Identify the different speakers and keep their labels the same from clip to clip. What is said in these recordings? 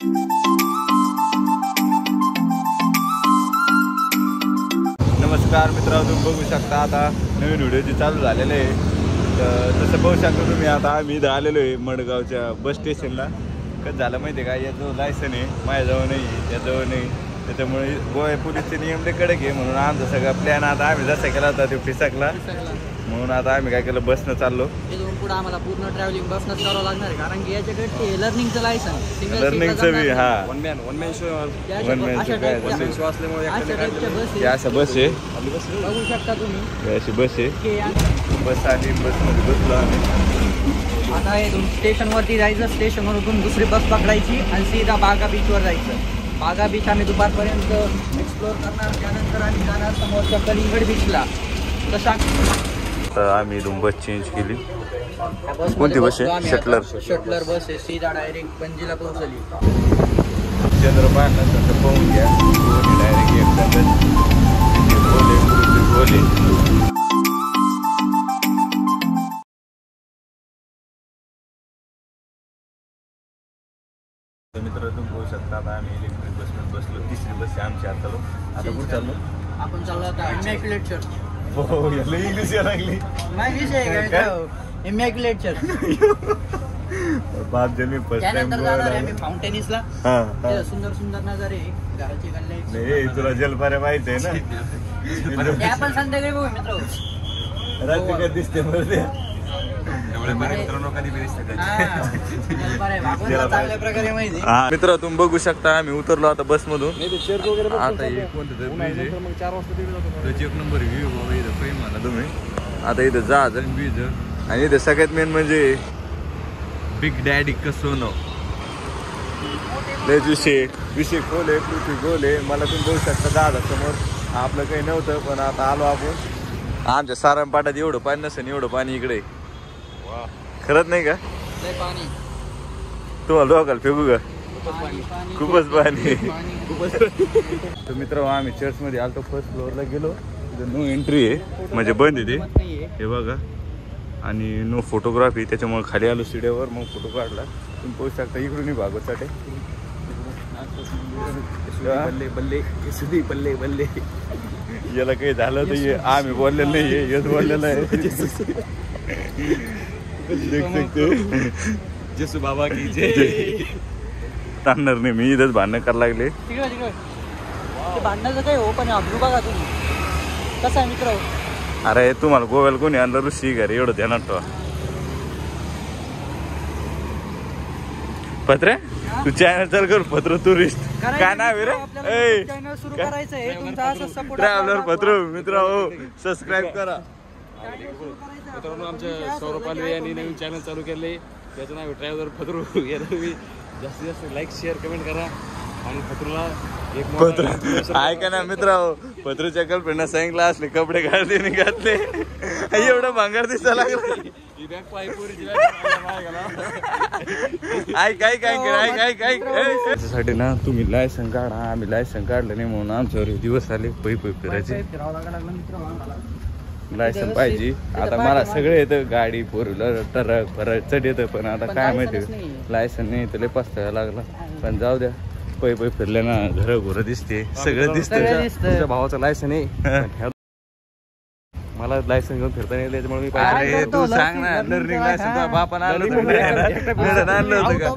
Speaker 1: नमस्कार मित्रांनो, तुम्ही बघू शकता आता नवीन व्हिडिओ जे चालू झालेले आहे. तर तसं बघू शकता तुम्ही आता आम्ही इथं आलेलो आहे मडगावच्या बस स्टेशनला. कसं झालं माहिती आहे का, याचं लायसन आहे माझ्याजवळ नाही, त्याजवळ नाही, त्याच्यामुळे गोवा पोलीसचे नियम ते कडक आहे. म्हणून आमचा सगळा प्लॅन आता आम्ही जसा केला होता तो फिसकला. म्हणून आता आम्ही काय केलं, बसनं चाललो.
Speaker 2: इथून पुढे आम्हाला पूर्ण ट्रॅव्हलिंग बसनंच करावं लागणार आहे, कारण की याच्याकडे ते लर्निंगचं लायसन,
Speaker 1: लर्निंगचं बी हा
Speaker 3: वन मॅन शो
Speaker 1: अशा
Speaker 3: असल्यामुळे
Speaker 1: अशा बस आहे.
Speaker 2: बघू शकता तुम्ही,
Speaker 1: अशी बस आहे. बस आली, बसमध्ये बसलो आम्ही.
Speaker 2: आता इथून स्टेशनवरती जायचं, स्टेशनवरून दुसरी बस पकडायची आणि सीधा बागा बीचवर जायचं. बागा बीच आम्ही दुपारपर्यंत एक्सप्लोअर करणार. त्यानंतर आम्ही जाणार समोरच्या कलिंगड बीचला. तसा
Speaker 1: तर आम्ही इथून बस चेंज केली. कोणती बस आहे? शटलर
Speaker 2: बस आहे, सीधा डायरेक्ट पणजीला पोहोचली.
Speaker 1: चंद्रपान नंतर पाहून घ्या, डायरेक्ट एकदम बोले. मित्र तुम्ही पाहू शकता, आता आम्ही इलेक्ट्रिक बसमध्ये बसलो. तिसरी बस आहे आमची. आता कुठे चाललो?
Speaker 2: आपण चाललो आता इमॅक्युलेट चर्च.
Speaker 1: हो, याला इंग्लिश यायला लागली.
Speaker 2: नाही विषय काय, इमॅक्युलेट चर्च.
Speaker 1: बाप जन्मी फर्स्ट टाइम
Speaker 2: जाणार आहे आम्ही फाउंटेनिसला. सुंदर सुंदर नजारे, घराची गल्ले.
Speaker 1: नाही, तुला जलपाऱ्या माहित आहे ना.
Speaker 2: ते आपण संध्याकाळी बघू मित्र.
Speaker 1: रात्री काय दिसते मध्ये.
Speaker 2: चांगल्या प्रकारे माहिती.
Speaker 1: मित्र तुम्ही बघू शकता, आम्ही उतरलो आता बस मधून. आता हे कोणतं तरी ब्रिज आहे, त्याची एक नंबर व्ह्यू बाबा इथं प्रेम म्हणा तुम्ही. आता इथं जहाज आणि ब्रिज आणि इथं सगळ्यात मेन म्हणजे बिग डॅडी कसोनो. लयच विषय खोल आहे, पृथ्वी गोल आहे. मला तुम्ही बघू शकता जहाजासमोर आपलं काही नव्हतं, पण आता आलो आपण. आमच्या सारंगपाटात एवढं पाणी नसेल एवढं पाणी इकडे. खरंच नाही का?
Speaker 2: पाणी
Speaker 1: तुम्हाला लोकल फेकू का? खूपच पाणी. तर मित्र आम्ही चर्च मध्ये आलतो. फर्स्ट फ्लोअरला गेलो. तिथं नो एंट्री आहे, म्हणजे बंद आहे ते, हे बघा. आणि नो फोटोग्राफी, त्याच्यामुळे खाली आलो सीड्यावर, मग फोटो काढला. तुम्ही पाहू शकता इकडून भागवत बल्ले बल्ले. याला काही झालं तर आम्ही बोललेलं नाही, येत बोललेलं आहे. देख सकते
Speaker 3: जसू बाबा की जय.
Speaker 1: ताणणार नाही मी, इथंच भांडणं करायला लागले.
Speaker 2: भांडणाचं काय हो, पण अब्रू बघा तुम्ही कसं आहे मित्र.
Speaker 1: अरे तुम्हाला गोव्याला कोणी आणलं ऋषी घरी, एवढं ध्यानात ठेवा. पत्रे तू चॅनल चाल कर, पत्र टुरिस्ट काय नाव आहे रे?
Speaker 2: चॅनल सुरू करायचं आहे तुमचा, असं सपोर्ट.
Speaker 1: ट्रॅव्हलर पत्र मित्र हो, सबस्क्राईब करा.
Speaker 3: मित्रांनो, आमच्या सौरभ पालवे यांनी नवीन चॅनल चालू केले, त्याचं नाव ट्रॅव्हलर पत्रू. याला तुम्ही जास्तीत जास्त लाईक शेअर कमेंट करा. आणि पत्रूला एक
Speaker 1: पत्र ऐका ना मित्र हो, पत्रूच्या गर्लफ्रेंडना सांगितलं असले कपडे घालते नाही घातले, एवढं भांगार दिसायला लागलं. त्याच्यासाठी ना तुम्ही लायसन काढा. आम्ही लायसन काढलं नाही म्हणून आमच्यावर दिवस आले पै फिरायचे. लायसन पाहिजे. आता मला सगळं येतं, गाडी फोर व्हीलर ट्रक फरक चढ येतं, पण आता काय माहिती लायसन नाही तर लय पस्तावा लागला. पण जाऊ द्या, पै फिरले ना घर दिसते, सगळं दिसतं.
Speaker 3: तुझ्या भावाचं लायसन आहे, मला लायसन घेऊन फिरता नाही, त्याच्यामुळे मी
Speaker 1: अरे तू सांग ना, लर्निंग लायसन बापाने आणलं होतं, आणलं होतं का?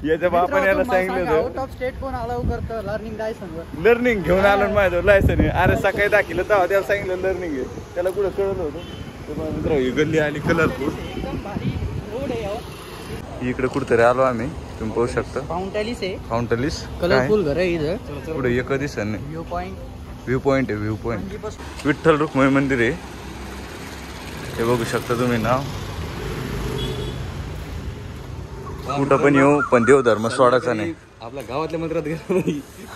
Speaker 1: याच्या बापाने याला सांगितलं होतं.
Speaker 2: आउट ऑफ स्टेट कोण अलाउ करतं लर्निंग लायसन?
Speaker 1: लर्निंग घेऊन आलो माझं लायसन आहे. अरे सकाळी दाखिलं तेव्हा त्याला सांगितलं लर्निंग आहे, त्याला कुठं कळलं होतं. मित्र ही गल्ली आली कलरफुल. इकडे कुठतरी आलो आम्ही, तुम्ही पाहू शकता. फाउंटलिस
Speaker 2: कलरफुल घर आहे इथं.
Speaker 1: पुढे एक दिसत नाही.
Speaker 2: व्ह्यू
Speaker 1: पॉइंट आहे, व्ह्यू पॉइंट. विठ्ठल रुक्मिणी मंदिर आहे, हे बघू शकता तुम्ही. नाव कुठं पण येऊ, पण देव धर्म सोडायचा नाही.
Speaker 3: आपल्या गावातल्या मंदिरात गेलो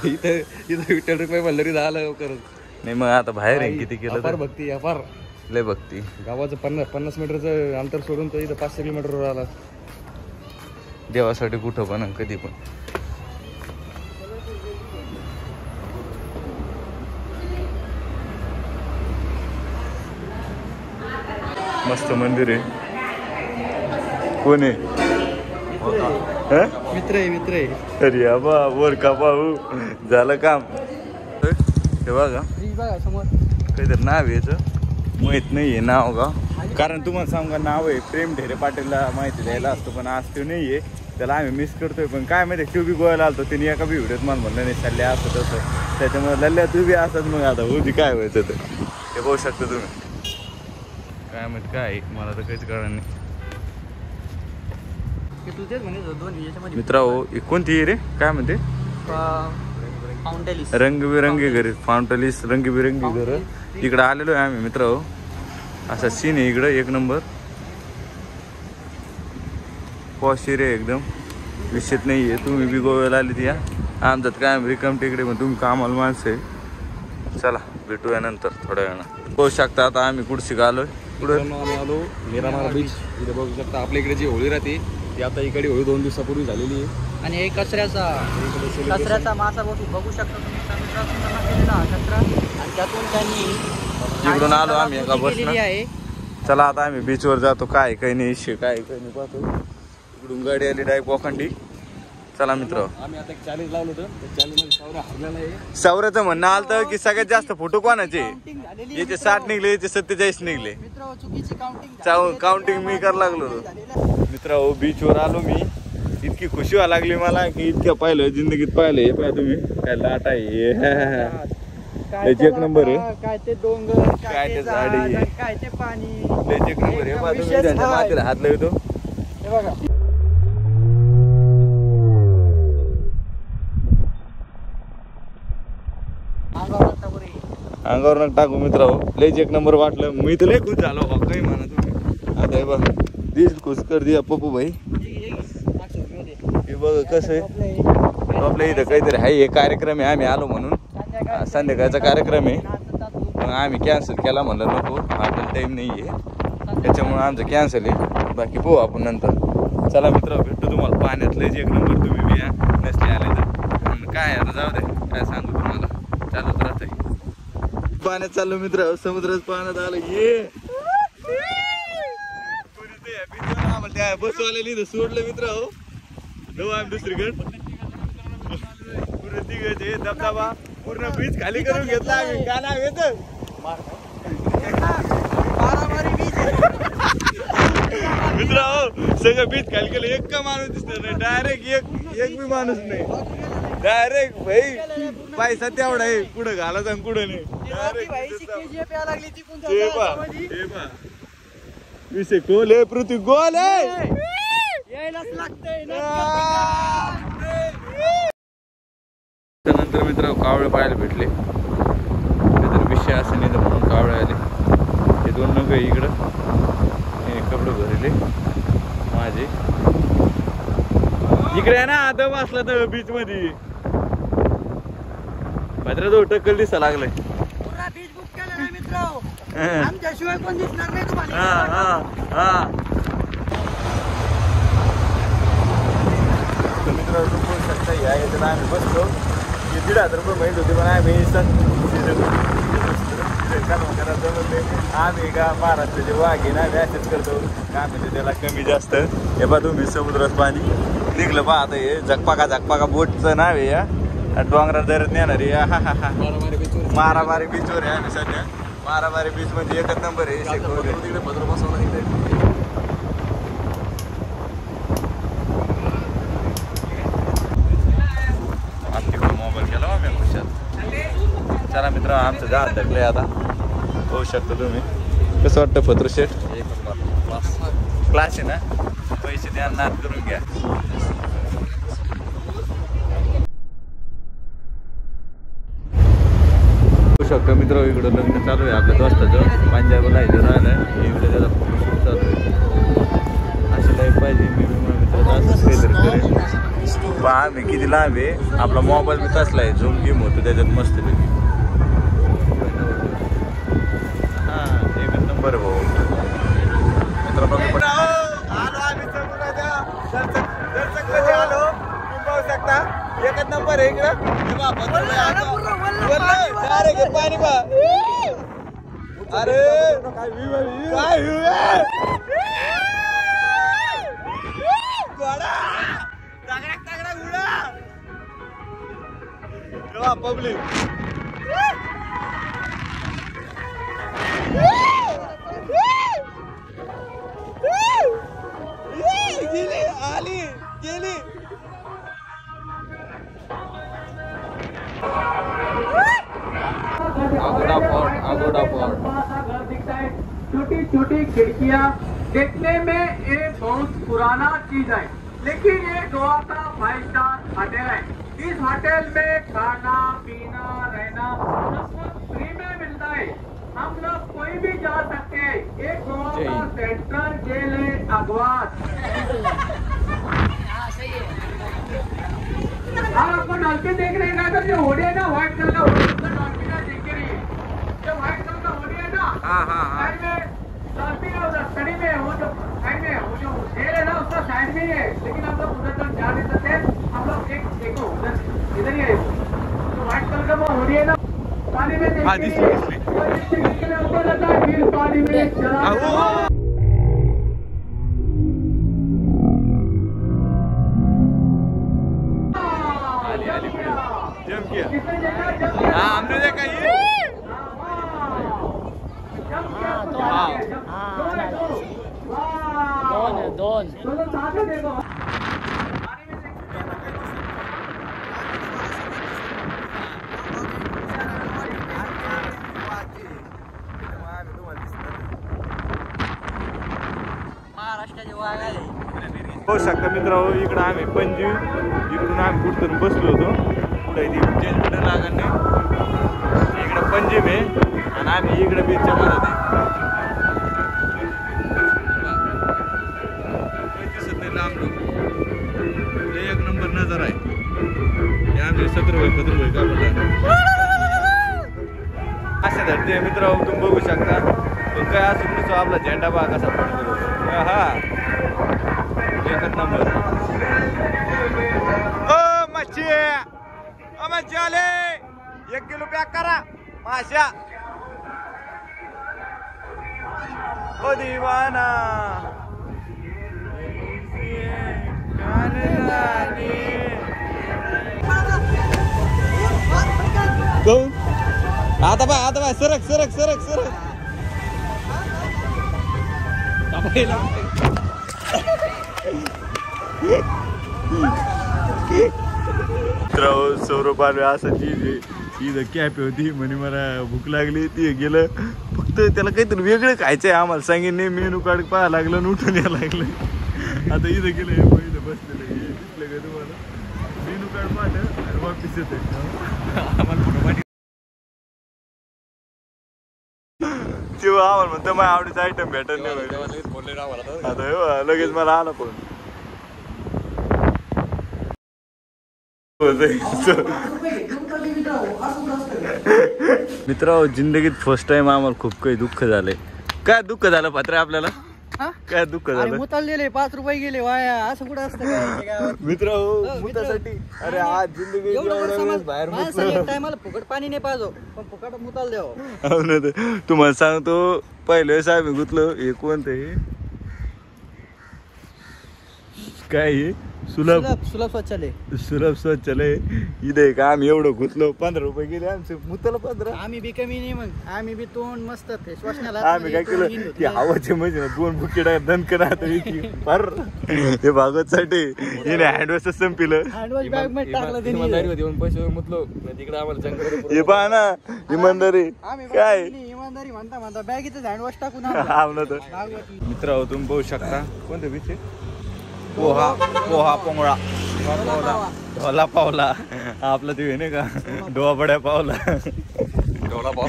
Speaker 3: इथं विठ्ठल रुक्मिणी मंदिर झालं करत
Speaker 1: नाही. मग आता बाहेर आहे, किती केलं तर
Speaker 3: भक्ती अपार,
Speaker 1: लय भक्ती.
Speaker 3: गावाचं 50 मीटरचं अंतर सोडून तो इथं 500 किलोमीटरवर आला.
Speaker 1: देवासाठी कुठं पण कधी पण. मस्त मंदिर आहे. कोण आहे?
Speaker 2: मित्र आहे
Speaker 1: अरे आबा वर का भाऊ झालं काम. हे बघा
Speaker 2: समोर
Speaker 1: काहीतरी नाव आहे याचं माहित नाहीये नाव का, कारण तुम्हाला सांगा नाव आहे प्रेम ढेरे पाटीलला माहिती द्यायला असतो पण आज तो नाहीये, त्याला आम्ही मिस करतोय. पण काय माहिती तू बी गोव्याला आलतो त्याने एका बी व्हिडिओत मला म्हणलं नाही चालले असं तसं, त्याच्यामुळे लल्ल्या तू बी असत. मग आता होती काय व्हायचं तर ते बघू शकता तुम्ही. काय माहिती काय मला तर काहीच कळलं नाही. मित्रांनो कोणती रे काय म्हणते रंगबिरंगी घरी फाउंटलिस रंगबिरंगी घर इकडं आलेलो आहे आम्ही मित्रांनो. असा सीन आहे इकडं एक नंबर पॉश एरिया एकदम विषयत नाही आहे. तुम्ही बी गोव्याला आली या आमच्यात काय रिकम टेकडे पण तुम्ही कामाला माणसं आहे. चला भेटूया नंतर थोड्या वेळानं. बघू शकता आता आम्ही कुठशी आलोय पुढे
Speaker 3: आम्ही आलो मीरामार बीच. इथे बघू शकता आपल्या इकडे जी होळी राहते ती आता इकडे होळी 2 दिवसापूर्वी झालेली आहे.
Speaker 2: आणि एक कचऱ्याचा मासा बघू शकता तुम्ही कचरा आणि त्यातून त्यांनी
Speaker 1: तिकडून आलो आम्ही एका
Speaker 2: केलेली आहे.
Speaker 1: चला आता आम्ही बीचवर जातो. काय काही नाही इशे काय काही नाही पाहतो. इकडून गाडी आली डायरेक्ट पोखंडी. चला मित्र
Speaker 3: आम्ही आता एक चॅलेंज लावलं होतं त्या चॅलेंजमध्ये सावरा हरलेला आहे.
Speaker 1: सौऱ्याचं म्हणणं आलं की सगळ्यात जास्त फोटो कोणाचे याचे 60 निघले याचे 47 निघले. काउंटिंग मी करायला लागलो मित्र. बीचवर आलो मी इतकी खुशी व्हायला लागली मला की इतक्या पाहिलं जिंदगीत पाहिलं. हे पाहा तुम्ही काय लाट आहे एक नंबर आहे.
Speaker 2: काय ते डोंगर
Speaker 1: काय ते झाडी
Speaker 2: काय ते पाणी
Speaker 1: एक नंबर. हे पहा तुम्ही त्यांच्या मातीला हात लावतो.
Speaker 2: हे बघा
Speaker 1: अंगावर नका टाकू मित्र. लयच एक नंबर वाटलं. मी तर लय खुश झालो बा काही म्हणा तुम्ही. आता हे बघ दिस खुश कर दिया पप्पू भाई. हे बघ कसं आहे आपल्या इथं काहीतरी आहे हे कार्यक्रम आहे. आम्ही आलो म्हणून संध्याकाळचा कार्यक्रम आहे मग आम्ही कॅन्सल केला म्हणलं नको आपल्याला टाईम नाही आहे त्याच्यामुळे आमचं कॅन्सल आहे. बाकी पोहू आपण नंतर. चला मित्र भेटतो तुम्हाला पाण्यातलं एक नंबर. तुम्ही बी या नसले आले तर काय आता जाऊ दे काय सांगू तुम्हाला चालूच राहतंय. पाण्यात चाललो मित्र समुद्रात पाण्यात आलं ये त्या बसवाल्याने सोडलं मित्र. हो जाऊ आम्ही दुसरीकडे पूर्ण तिघे धबधबा पूर्ण बीच खाली करून घेतला आम्ही. का नाव येत मित्र. हो सगळं बीच खाली केलं एक का माणूस दिसणार नाही. डायरेक्ट एक बी माणूस नाही. डायरेक्ट भाई पैसा तेवढा आहे कुठं घालायचा आणि कुठं नाही. विषय गोल आहे पृथ्वी गोल आहे. नंतर मित्र कावळे पाहायला भेटले तर विषय असं नाही तर म्हणून कावळे आले. हे 2 नग इकडं हे कपडे भरले माझे. इकडे आहे ना दम असला तर बीच मध्ये भद्राजवळ टक्कल दिसा लागलाय.
Speaker 2: बीच बुक केलं ना मित्र आमच्याशिवाय कोण दिसणार नाही तुम्हाला.
Speaker 1: मित्र बघू शकता या याच्यात आम्ही बसलो. 1,500 रुपये माहीत होते पण आम्ही आम्ही का महाराष्ट्राचे वाघे ना मॅसेज करतो का म्हणजे त्याला कमी जास्त. हे पहा तुम्ही समुद्रात पाणी निघलं पहा. आता हे झकपाका बोटचं नाव आहे या डोंगरात दरत नेणार आहे. हा हा हा मारामारी बीचवर आहे आम्ही सध्या. मारामारी बीच म्हणजे एकच नंबर आहे. मोबाईल केला आम्ही खुशात. चला मित्र आमचं जहाज धकलंय आता होऊ शकतो तुम्ही. कसं वाटतं फत्रू शेट क्लास आहे ना पैसे द्या नाद करून घ्या. शकतो मित्र इकडं लग्न चालू आहे आपल्या दोस्ताचं पंजाबला इथं राहिलं इकडे त्याला फोटोशूट चालू आहे. अशी लाईफ पाहिजे. मी मित्र असंच काहीतरी करेन. पहा मी किती लांब आहे. आपला मोबाईल बी कसला आहे झूम गेम होतो त्याच्यात मस्त पैकी. हां एकच नंबर आहे भाऊ मित्र. आलो आम्ही दर्शक आलो तुम्ही पाहू शकता एकच नंबर आहे इकडं. पाणी पा अरे काय घोडा तगडा तगडा उडा तेव्हा पब्लिक गेली आली गेली
Speaker 3: आगोडा फोर्ट
Speaker 4: छोटी छोटी खिड़कियाँ देखने में ये बहुत पुराना चीज है, लेकिन ये गोवा का 5 स्टार होटल है। इस होटल में खाना पीना रहना फ्री में मिलता है। हम लोग कोई भी जा सकते हैं। ये गोवा का सेंट्रल जेल है अगवास। आप आपको डॉल्फिन देख रहे हैं तो जो होड़ी है ना व्हाइट कलर का डॉल्फिन है, देख रही है जो व्हाइट कलर का होड़ी है ना साइड में डॉल्फिन है, उधर स्टडी में वो जो साइड में वो जो जेल है ना उसका साइड में ही है, लेकिन हम लोग उधर तक जा नहीं सकते। हम लोग एक देखो उधर इधर ही है जो व्हाइट कलर का वो होड़ी है ना पानी में ऊपर रहता है, फिर पानी में चला
Speaker 1: हाँ हमने देखा ये
Speaker 4: दोन
Speaker 2: महाराष्ट्राचे वाघ आले
Speaker 1: होऊ शकता मित्रांनो इकडं आम्ही पणजी इकडून आम्ही कुठतरी बसलो होतो पुढे ती चेंज मीटर लागत नाही इकडं पंजीम आहे आणि आम्ही इकडं बीचच्या मध्ये दिसत नाही लांब लोक एक नंबर नजर आहे हे आमचे 17 वय 15 वय का अशा धरते मित्रांनो तुम्ही बघू शकता पण काय असून नसो आपला झेंडा बा कसा पडतो हा एकच नंबर मच्छी मच्छी आले 1 किलो पॅक करा माशा ओ दीवाना आता बाय सरक सरक सरक सरक ₹100 असं चीज आहे इथं कॅप होती म्हणे मला भूक लागली ती गेलं फक्त त्याला काहीतरी वेगळं खायचंय आम्हाला सांगितलं मेनू कार्ड पाहायला लागलं उठून यायला लागलं आता इथं गेलं इथं बसलेलं दिसलं का तुम्हाला मेनू कार्ड पाहिलं आणि वापिस येते तेव्हा आम्हाला म्हणतं माझ्या आवडीचा आयटम भेटत नाही आता लगेच मला आला पण मित्रांनो जिंदगीत फर्स्ट टाइम आम्हाला खूप काही दुःख झालंय काय दुःख झालं पत्रा आपल्याला काय दुःख झालं
Speaker 2: मुताललेले 5 रुपये गेले वाया असं कुठं असतं
Speaker 1: मित्र मुतासाठी अरे आज जिंदगी बाहेर
Speaker 2: टायमाला फुकट पाणी नाही पाहिजे पण फुकट मुताल द्यावं
Speaker 1: हो ना तुम्हाला सांगतो पहिले साहेब गुतलो हे कोणतं हे काय हे सुलभ
Speaker 2: शौचालय
Speaker 1: सुलभ शौचालय इथे का आम्ही एवढं गुतलो 15 रुपये गेले आमचे मुताला 15
Speaker 2: आम्ही बी कमी नाही मग आम्ही बी तोंड मस्त फेस वॉश
Speaker 1: आम्ही काय केलं की हवाचे म्हणजे 2 बुकेट दणक राहत फार हे भागवतसाठी हिने हँडवॉश संपिलं
Speaker 2: हँडवॉश बॅग मध्ये टाकलं
Speaker 3: पैसे मुतलो तिकडे आम्हाला जंगल
Speaker 1: हे पहा ना इमानदारी काय
Speaker 2: इमानदारी म्हणता बॅगीतच हँडवॉश टाकून
Speaker 1: मित्र तुम्ही बघू शकता कोणतं बीच आहे पोहा पोहा पोंगळा ढोला पावला आपला ते नाही का डोहा बड्या पावला
Speaker 3: ढोला पाव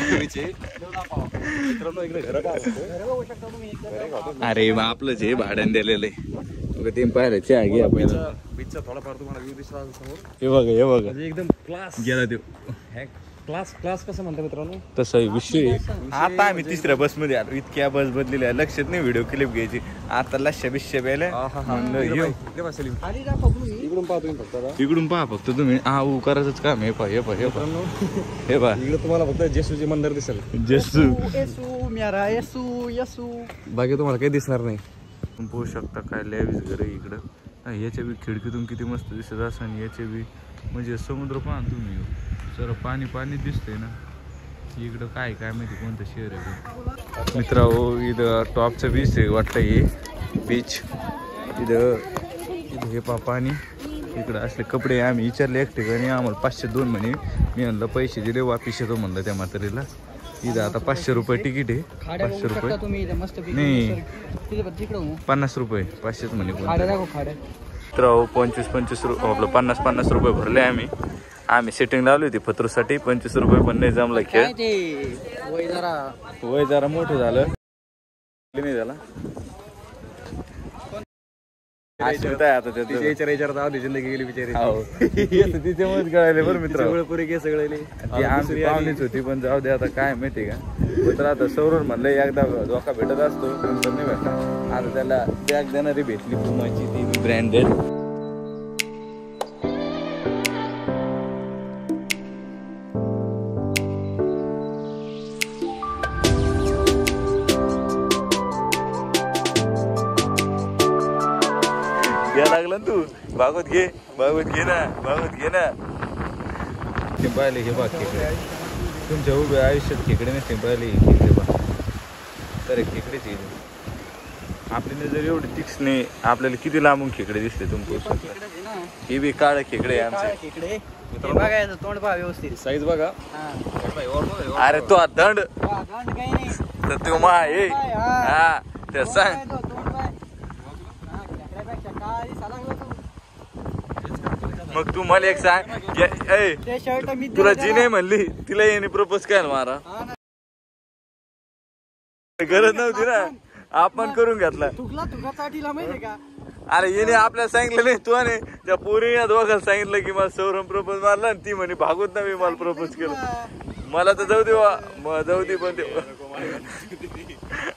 Speaker 1: अरे मग आपलं जे भाड्याने दिलेलं आहे ते पाहिलं चहा घे आपल्याला
Speaker 3: बीचचा थोडाफार तुम्हाला व्ह्यू दिसला समोर
Speaker 1: हे बघा
Speaker 3: एकदम क्लास
Speaker 1: गेला तो
Speaker 3: क्लास कसं म्हणता मित्रांनो
Speaker 1: तसा विषय आता आम्ही 3ऱ्या बसमध्ये आलो इतक्या बस बदलेल्या लक्षात नाही व्हिडिओ क्लिप घ्यायची आता लक्ष्य बिश्य प्यायला
Speaker 3: इकडून पाहा तुम्ही फक्त
Speaker 1: इकडून पहा फक्त तुम्ही करायचंच काम हे पहा हे पहा हे पहा
Speaker 3: इकडे तुम्हाला फक्त जेसूचे मंदिर दिसेल
Speaker 1: जेसू
Speaker 2: येसू
Speaker 3: बाकी तुम्हाला काही दिसणार नाही
Speaker 1: पाहू शकता काय लॅविस घर आहे इकडं याच्या बी खिडकीतून किती मस्त दिसत असं आणि याच्या बी म्हणजे समुद्र पाहा ना तुम्ही जरा पाणी पाणी दिसतंय ना. इकडं काय काय माहिती कोणतं शहर आहे. मित्रांनो इथं टॉपचं बीच आहे वाटतं हे बीच. इथं हे पा पाणी इकडं असले कपडे आम्ही विचारले एक ठिकाणी आम्हाला 502 म्हणे. मी म्हणलं पैसे दिले वापिस येतो म्हणलं त्या म्हातारीला. इथं आता 500 रुपये तिकीट आहे. 500 रुपये नाही 50 रुपये 500 म्हणे. तर 25 आपलं 50 रुपये भरले आम्ही सेटिंग लावली होती फतरूसाठी. 25 रुपये पण नाही जमलं खेळ. वय जरा मोठं झालं नाही झाला. आता
Speaker 3: जिंदगी गेली बिचारी.
Speaker 1: तिच्यामुळेच कळाले बरं मित्र
Speaker 3: पुरे केस सगळे
Speaker 1: ती आमची पाहुणीच होती. पण जाऊ दे आता काय माहिती का. तर आता सौरव म्हणलं एकदा धोका भेटत असतो नंतर नाही भेटला. आता त्याला बॅग देणारी भेटली पुमाची ती ब्रँडेड. लागला तू भागवत घे ना. पाहिले हे बाग खेकडे तुमच्या उभ्या आयुष्यात खेकडे नसते पाहिले खेकडे बा. तर खेकडेच येईल आपली नजर एवढी तीक्ष्ण आपल्याला किती लांबून खेकडे दिसते तुमचं. हे बी काळ खेकडे आमचे.
Speaker 2: बघायचं तोंड पहा व्यवस्थित
Speaker 3: साईज बघा.
Speaker 1: अरे तो दंड तर तो मा आहे हा ते सांग. मग तू मला एक सांग तुला जी नाही म्हणली तिला येणे प्रपोज काय मारा गरज नव्हती ना. आपण करून घेतला. अरे येणे आपल्याला सांगितलं नाही तू आणि त्या पोरी दोघांना सांगितलं की मला सौरभ प्रपोज मारला आणि ती म्हणे भागवत ना मी मला प्रपोज केलं. मला तर जाऊ दे पण ते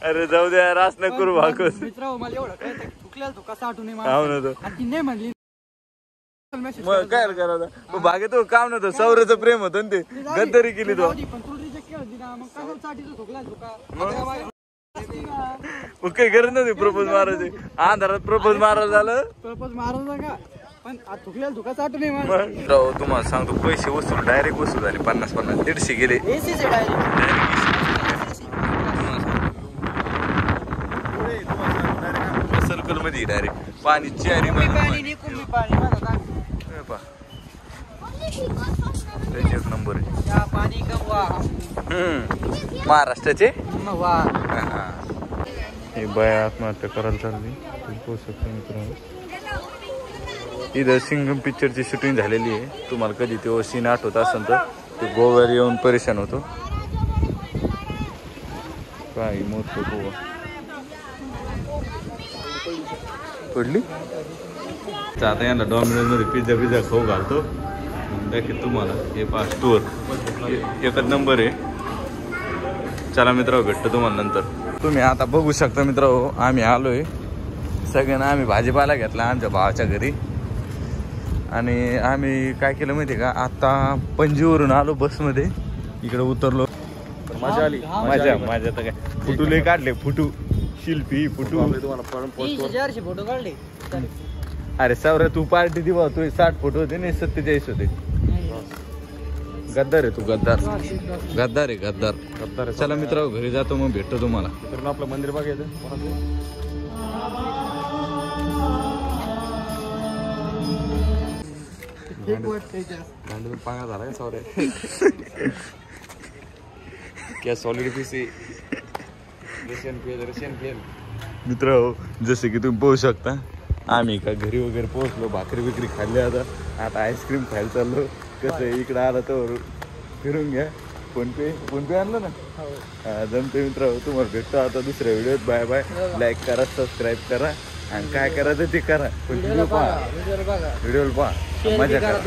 Speaker 1: अरे जाऊ द्या रास न करू भागवत. मग काय करायचं भागे तो काम नव्हतं. सौराचं प्रेम होतं ते गद्दारी केली तो. मग काही गरज नव्हती प्रपोज मारायची. अंधारात प्रपोज मारायला झालं. तुम्हाला सांगतो पैसे वसूल डायरेक्ट वसूल झाले. 50 150 गेले. सर्कल मध्ये डायरेक्ट पाणी चारी एक नंबर आहे. महाराष्ट्राचे हे बाया आत्महत्या करायला चालली पाहू शकतो मित्रांनो. इथं सिंगम पिक्चरची शूटिंग झालेली आहे. तुम्हाला कधी तो सीन आठवत असेल तर ते गोव्यावर येऊन परेशान होतो. काय मोठ गोवा पडली. तर आता यांना डॉमिनोज मध्ये पिझ्झा खाऊ घालतो. दाखव तुम्हाला हे पा स्टोअर एकच नंबर आहे. चला मित्रांनो भेटतो तुम्हाला नंतर. तुम्ही आता बघू शकता मित्रांनो आम्ही आलोय सगळ्यांना. आम्ही भाजीपाला घेतला आमच्या भावाच्या घरी आणि आम्ही काय केलं माहिती का आता पणजीवरून आलो बसमध्ये. इकडे उतरलो
Speaker 3: मजा आली.
Speaker 1: माझ्या तर काय फुटू लय काढले. फुटू शिल्पी फुटू
Speaker 2: फोटो काढले.
Speaker 1: अरे सौर्य तू पार्टी दिवा तू 60 फोटो होते नाही 47 होते. गद्दार आहे तू गद्दार आहे. चला मित्रांनो घरी जातो मग भेटतो तुम्हाला.
Speaker 3: आपलं मंदिर बघायचं. पांगा झाला का सौर्य क्या सॉलिड पीस रशियन पेन.
Speaker 1: मित्रांनो जसे की तुम्ही पाहू शकता आम्ही का घरी वगैरे पोहोचलो. भाकरी बिकरी खाल्ली. आता आईस्क्रीम खायला चाललो. कसं इकडं आला तर फिरून घ्या. फोन पे आणलं ना जमते मित्रांनो. तुम्हाला भेटतो आता दुसऱ्या व्हिडिओत. Bye bye. लाईक करा सबस्क्राईब करा आणि काय करायचं ते करा. पण व्हिडिओ पहा मजा करा.